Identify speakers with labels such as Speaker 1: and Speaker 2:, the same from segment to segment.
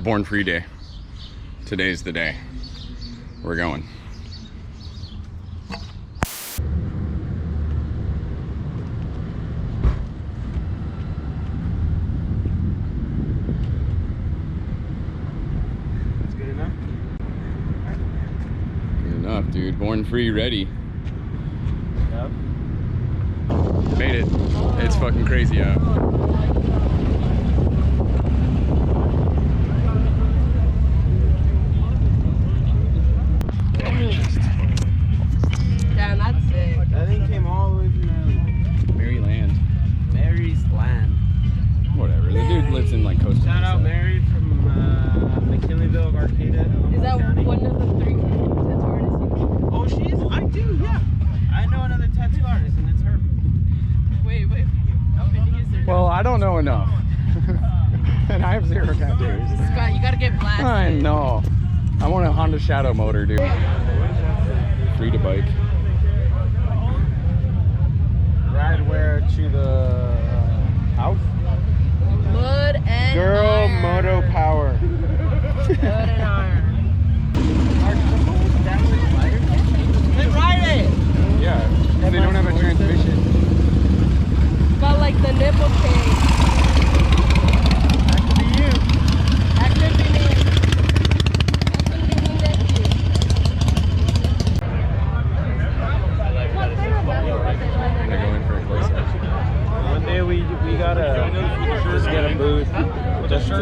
Speaker 1: Born Free Day. Today's the day. We're going.
Speaker 2: That's good enough?
Speaker 1: Good enough, dude. Born Free, ready.
Speaker 2: Yep.
Speaker 1: Made it. It's fucking crazy out.
Speaker 3: Damn, that's sick.
Speaker 2: That thing came all the way from
Speaker 1: Maryland.
Speaker 2: Mary's land.
Speaker 1: Whatever. The dude lives in like Costa Rica.
Speaker 2: Shout out Mary from McKinleyville of Arcata.
Speaker 3: Is that
Speaker 2: County.
Speaker 3: one of the 3 tattoo artists you know?
Speaker 2: Oh, she is? I do, yeah. I know another tattoo artist, and it's her.
Speaker 3: Wait. How many is there?
Speaker 1: Well, I don't know enough. And I have 0 tattoos.
Speaker 3: Scott, you gotta get blasted.
Speaker 1: I know. I want a Honda Shadow motor, dude. Free to bike.
Speaker 2: Ride where to the house?
Speaker 3: Mud and
Speaker 2: Girl
Speaker 3: iron.
Speaker 2: Moto Power.
Speaker 3: Mud and iron.
Speaker 2: Then ride it!
Speaker 1: Yeah, they don't have a transmission.
Speaker 3: Got like the nipple cake.
Speaker 2: That could be you.
Speaker 3: That could be me.
Speaker 1: They're going for a close-up.
Speaker 2: One day we gotta just get a booth. Just to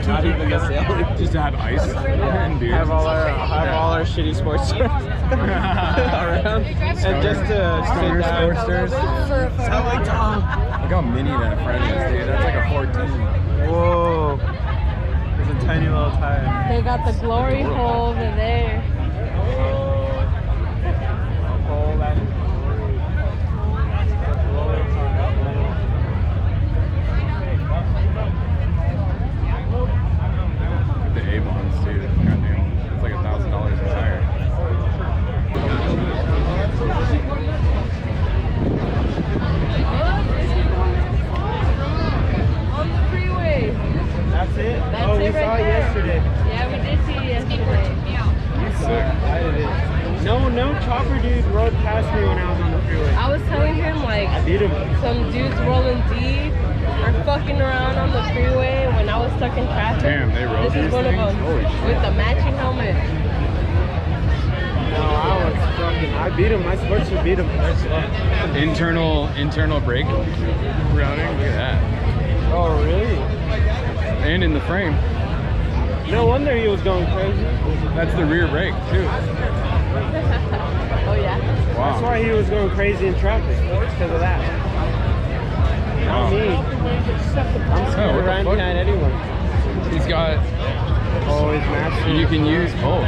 Speaker 2: not even the sale.
Speaker 1: Just to have ice and beer.
Speaker 2: Have all our shitty sports stores around, and just to
Speaker 1: Stoner
Speaker 2: sit down.
Speaker 1: Sportsters. Look how mini that front is, dude. That's like a 14.
Speaker 2: Whoa, there's a tiny little tire.
Speaker 3: They got the glory hole over there.
Speaker 2: Oh, that is
Speaker 1: The A-Bonds, dude. Goddamn. It's like $1,000 a tire.
Speaker 3: On the freeway.
Speaker 2: That's it?
Speaker 3: That's
Speaker 2: oh,
Speaker 3: it
Speaker 2: we
Speaker 3: right
Speaker 2: saw it
Speaker 3: there.
Speaker 2: yesterday.
Speaker 3: Yeah, we did see it yesterday.
Speaker 2: You suck. I did. No chopper dude rode past me when I was on the freeway.
Speaker 3: I was telling him like
Speaker 2: I beat him.
Speaker 3: some dudes rolling deep or fucking around on the freeway when I was stuck in traffic.
Speaker 1: Damn, they rode
Speaker 3: This is
Speaker 1: these
Speaker 3: one of
Speaker 1: things?
Speaker 3: them
Speaker 1: Holy shit.
Speaker 3: with the matching helmet.
Speaker 2: No, I beat him. My sports would beat him.
Speaker 1: Internal brake routing. Look at that.
Speaker 2: Oh, really?
Speaker 1: And in the frame.
Speaker 2: No wonder he was going crazy.
Speaker 1: That's the rear brake, too.
Speaker 3: Oh yeah.
Speaker 1: Wow.
Speaker 2: That's why he was going crazy in traffic. Because of that.
Speaker 1: Wow.
Speaker 2: Not me. I'm scared
Speaker 1: what
Speaker 2: of
Speaker 1: the
Speaker 2: riding
Speaker 1: fuck?
Speaker 2: behind anyone.
Speaker 1: He's got...
Speaker 2: Oh, he's master.
Speaker 1: You can use both.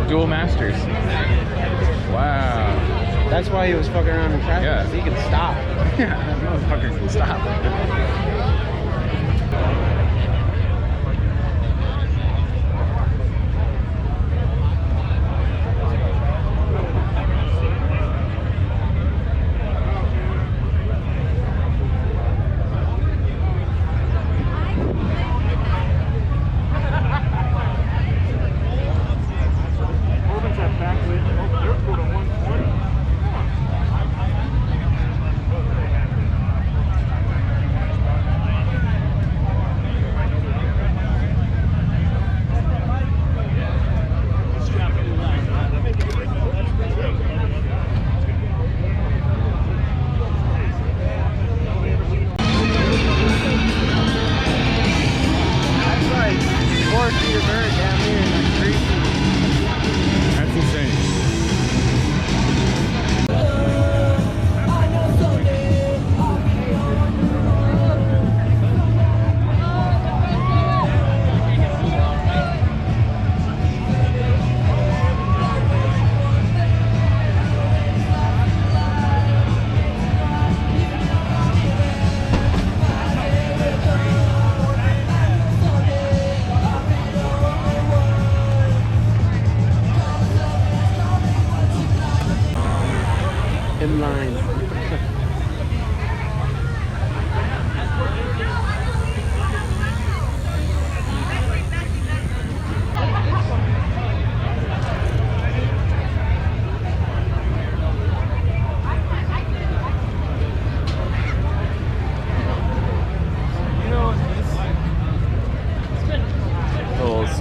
Speaker 1: Dual masters. Wow.
Speaker 2: That's why he was fucking around in traffic.
Speaker 1: Yeah.
Speaker 2: 'Cause he can stop.
Speaker 1: Yeah, that motherfucker can stop.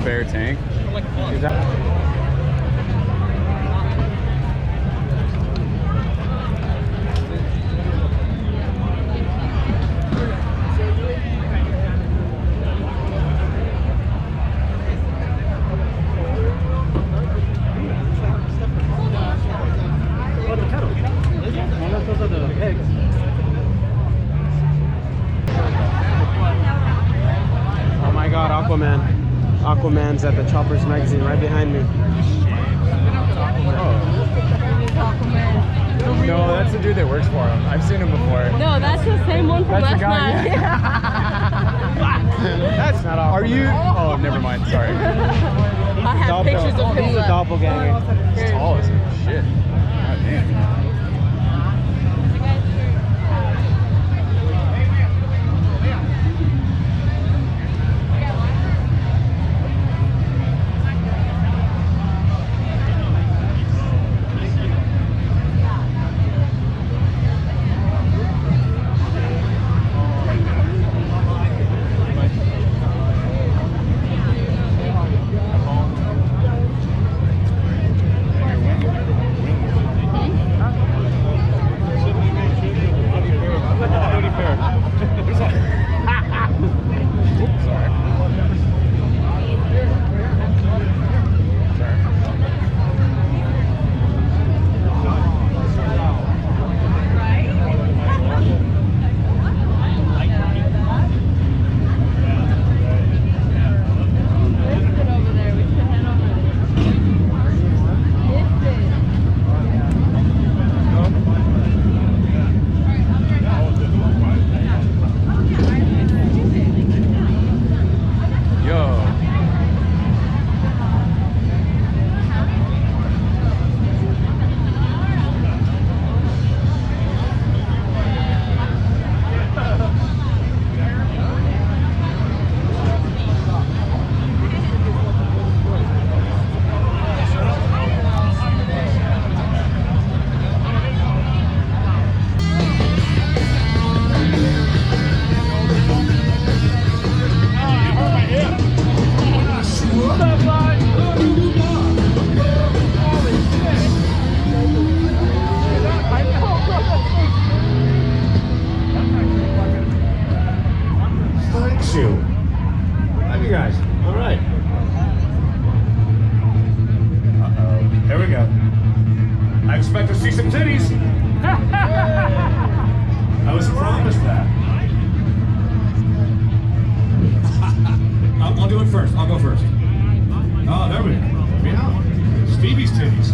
Speaker 1: spare tank.
Speaker 2: Is that? Oh my God, Aquaman. Aquaman's at the Choppers magazine right behind me.
Speaker 1: No, that's the dude that works for him. I've seen him before.
Speaker 3: No, that's the same one from
Speaker 1: That's the
Speaker 3: last
Speaker 1: guy,
Speaker 3: night.
Speaker 2: That's not Aquaman.
Speaker 1: Are you? Oh, never mind. Sorry.
Speaker 3: I have pictures of him
Speaker 2: He's a
Speaker 3: left.
Speaker 2: doppelganger.
Speaker 1: He's tall as shit. God damn.
Speaker 4: Thank you guys. All right. Uh-oh. Here we go. I expect to see some titties. I was promised that. I'll do it first. I'll go first. Oh, there we go. Yeah. Stevie's titties.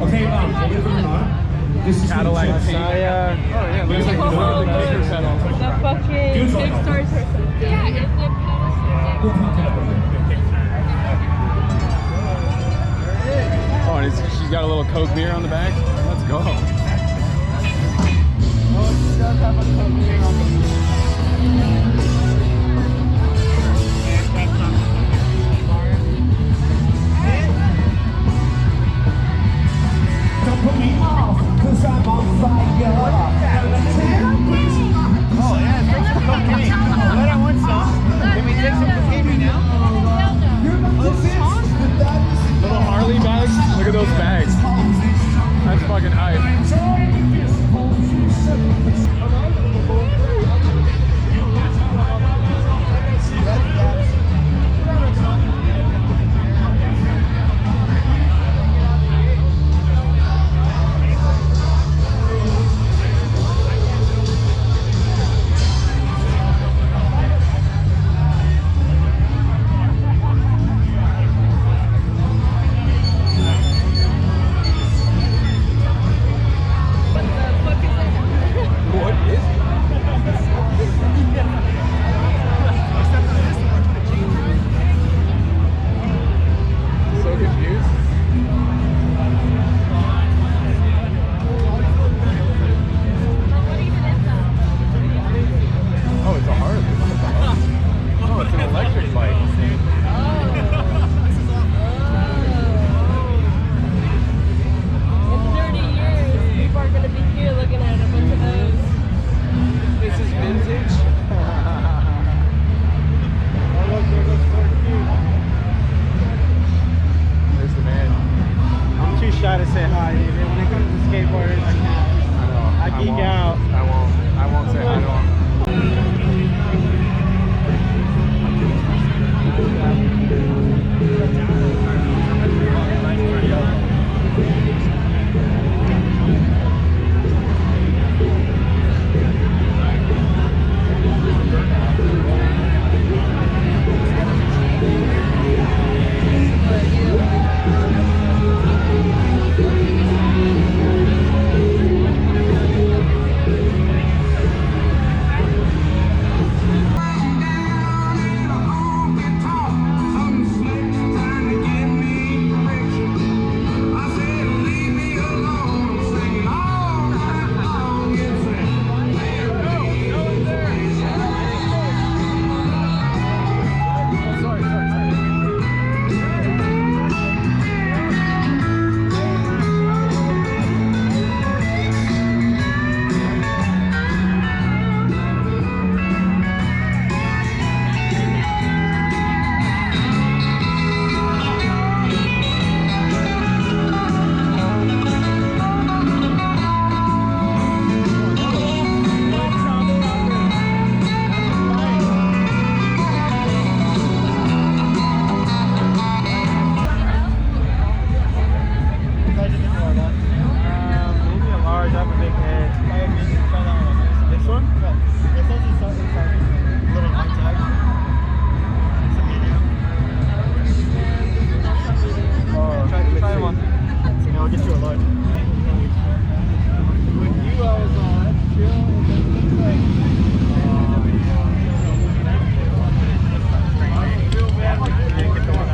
Speaker 4: Okay, believe it or not, this is
Speaker 1: Cadillac
Speaker 4: the
Speaker 1: T.
Speaker 2: I,
Speaker 1: Oh yeah, looks like the kicker pedal.
Speaker 3: The fucking
Speaker 4: Dude's on
Speaker 3: Kickstarter or something.
Speaker 5: Yeah, it's the
Speaker 4: We'll pump it up a bit.
Speaker 1: Oh, and she's got a little Coke beer on the back. Let's go.
Speaker 4: Don't put me off, cause I'm on fire.
Speaker 2: Oh yeah, take some cocaine. But I want some. Can we take some cocaine right now?
Speaker 1: Little Harley bags. Look at those bags. That's fucking hype. So confused. Oh, it's a Harley. Oh, it's an electric bike.
Speaker 3: In 30 years, people are gonna be here looking at a bunch of those.
Speaker 2: This is vintage.
Speaker 1: There's the man.
Speaker 2: I'm too shy to say hi, dude. When it comes to skateboarders, I can't.
Speaker 1: I know.
Speaker 2: I geek
Speaker 1: won't.
Speaker 2: out.
Speaker 1: I won't say hi to him.
Speaker 2: Maybe a large. I have a big head. This one? No. This one's just something little white tag. Try one. Yeah, I'll get you a large. With you, I was on chill. I feel bad when you can't get the one I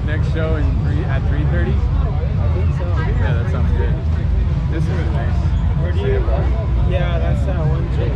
Speaker 1: Next show at 3:30.
Speaker 2: I think so.
Speaker 1: Yeah, that sounds good. This is nice.
Speaker 2: Where do you? Yeah, that's that one chick.